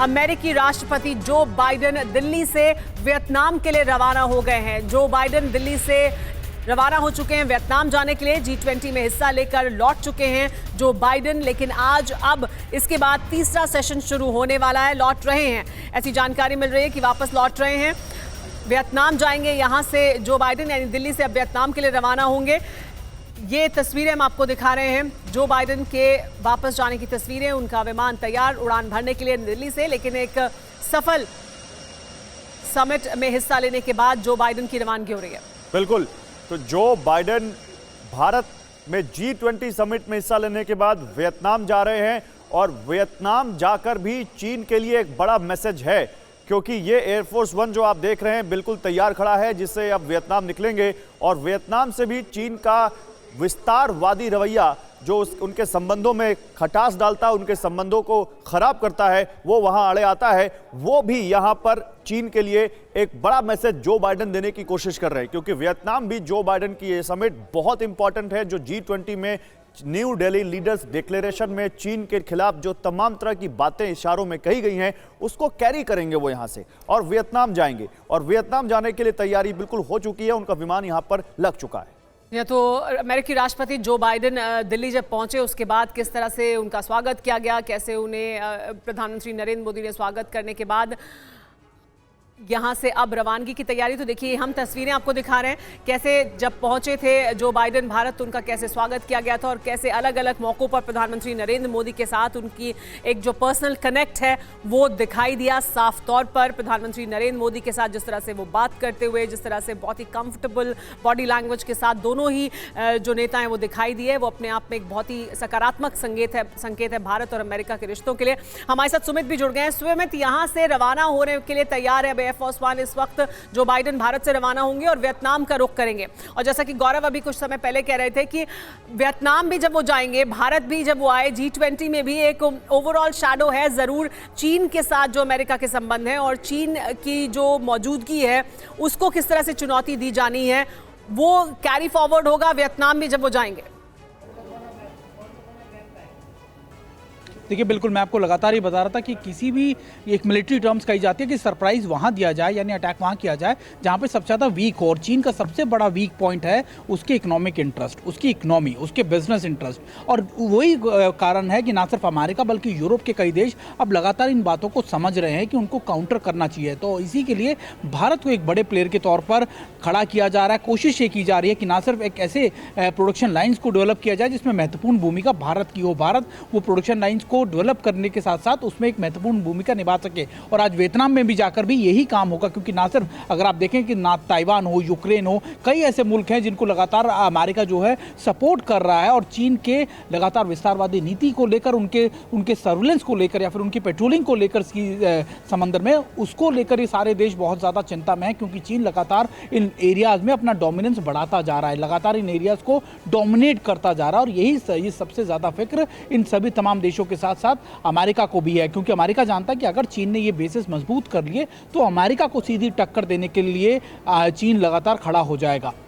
अमेरिकी राष्ट्रपति Joe Biden Delhi से वियतनाम के लिए रवाना हो गए हैं। जो बाइडेन दिल्ली से रवाना हो चुके हैं वियतनाम जाने के लिए, G20 में हिस्सा लेकर लौट चुके हैं जो बाइडेन। लेकिन आज अब इसके बाद तीसरा सेशन शुरू होने वाला है। लौट रहे हैं, ऐसी जानकारी मिल रही है कि वापस लौट रहे हैं, वियतनाम जाएंगे। यहां से जो बाइडेन यानी दिल्ली से अब वियतनाम के लिए रवाना होंगे। ये तस्वीरें हम आपको दिखा रहे हैं जो बाइडेन के वापस जाने की तस्वीरें। उनका विमान तैयार उड़ान भरने के लिए दिल्ली से, लेकिन एक सफल समिट में हिस्सा लेने के बाद जो बाइडेन की रवानगी हो रही है। बिल्कुल, तो जो बाइडेन भारत में G20 समिट में हिस्सा लेने के बाद वियतनाम जा रहे हैं और वियतनाम जाकर भी चीन के लिए एक बड़ा मैसेज है, क्योंकि ये एयरफोर्स वन जो आप देख रहे हैं बिल्कुल तैयार खड़ा है, जिससे अब वियतनाम निकलेंगे और वियतनाम से भी चीन का विस्तारवादी रवैया जो उनके संबंधों में खटास डालता है, उनके संबंधों को खराब करता है, वो वहां अड़े आता है। वो भी यहां पर चीन के लिए एक बड़ा मैसेज जो बाइडेन देने की कोशिश कर रहे हैं, क्योंकि वियतनाम भी जो बाइडेन की ये समिट बहुत इंपॉर्टेंट है। जो G20 में न्यू दिल्ली लीडर्स डिक्लेरेशन में चीन के खिलाफ जो तमाम तरह की बातें इशारों में कही गई हैं, उसको कैरी करेंगे वो यहां से और वियतनाम जाएंगे। और वियतनाम जाने के लिए तैयारी बिल्कुल हो चुकी है, उनका विमान यहां पर लग चुका है। या तो अमेरिकी राष्ट्रपति जो बाइडेन दिल्ली जब पहुंचे उसके बाद किस तरह से उनका स्वागत किया गया, कैसे उन्हें प्रधानमंत्री नरेंद्र मोदी ने स्वागत करने के बाद यहाँ से अब रवानगी की तैयारी। तो देखिए हम तस्वीरें आपको दिखा रहे हैं कैसे जब पहुंचे थे जो बाइडेन भारत, तो उनका कैसे स्वागत किया गया था और कैसे अलग अलग मौक़ों पर प्रधानमंत्री नरेंद्र मोदी के साथ उनकी एक जो पर्सनल कनेक्ट है वो दिखाई दिया साफ तौर पर। प्रधानमंत्री नरेंद्र मोदी के साथ जिस तरह से वो बात करते हुए, जिस तरह से बहुत ही कंफर्टेबल बॉडी लैंग्वेज के साथ दोनों ही जो नेता हैं वो दिखाई दिए, वो अपने आप में एक बहुत ही सकारात्मक संकेत है भारत और अमेरिका के रिश्तों के लिए। हमारे साथ सुमित भी जुड़ गए हैं। सुमित, यहाँ से रवाना होने के लिए तैयार है एयरफोर्स वन इस वक्त। जो बाइडेन भारत से रवाना होंगे और वियतनाम का रुख करेंगे। और जैसा कि गौरव अभी कुछ समय पहले कह रहे थे कि वियतनाम भी जब वो जाएंगे, भारत भी जब वो आए, G20 में भी एक ओवरऑल शैडो है जरूर चीन के साथ जो अमेरिका के संबंध हैं और चीन की जो मौजूदगी है उसको किस तरह से चुनौती दी जानी है, वो कैरी फॉरवर्ड होगा वियतनाम भी जब वो जाएंगे। देखिए बिल्कुल, मैं आपको लगातार ये बता रहा था कि किसी भी एक मिलिट्री टर्म्स कही जाती है कि सरप्राइज वहाँ दिया जाए, यानी अटैक वहाँ किया जाए जहाँ पे सबसे ज़्यादा वीक हो। और चीन का सबसे बड़ा वीक पॉइंट है उसके इकोनॉमिक इंटरेस्ट, उसकी इकोनॉमी, उसके बिजनेस इंटरेस्ट। और वही कारण है कि ना सिर्फ अमेरिका बल्कि यूरोप के कई देश अब लगातार इन बातों को समझ रहे हैं कि उनको काउंटर करना चाहिए। तो इसी के लिए भारत को एक बड़े प्लेयर के तौर पर खड़ा किया जा रहा है। कोशिश ये की जा रही है कि ना सिर्फ एक ऐसे प्रोडक्शन लाइन्स को डेवलप किया जाए जिसमें महत्वपूर्ण भूमिका भारत की हो, भारत वो प्रोडक्शन लाइन्स को डेवलप करने के साथ साथ उसमें एक महत्वपूर्ण भूमिका निभा सके। और आज वियतनाम में भी जाकर भी यही काम होगा, क्योंकि ना सिर्फ अगर आप देखें कि ना ताइवान हो, यूक्रेन हो, कई ऐसे मुल्क हैं जिनको लगातार अमेरिका जो है सपोर्ट कर रहा है। और चीन के लगातार विस्तारवादी नीति को लेकर, उनके सर्विलेंस को लेकर या फिर उनकी पेट्रोलिंग को लेकर समंदर में, उसको लेकर ये सारे देश बहुत ज़्यादा चिंता में है, क्योंकि चीन लगातार इन एरियाज में अपना डोमिनेंस बढ़ाता जा रहा है, लगातार इन एरियाज को डोमिनेट करता जा रहा है। और यही सबसे ज़्यादा फिक्र इन सभी तमाम देशों के साथ साथ अमेरिका को भी है, क्योंकि अमेरिका जानता है कि अगर चीन ने ये बेसिस मजबूत कर लिए तो अमेरिका को सीधी टक्कर देने के लिए चीन लगातार खड़ा हो जाएगा।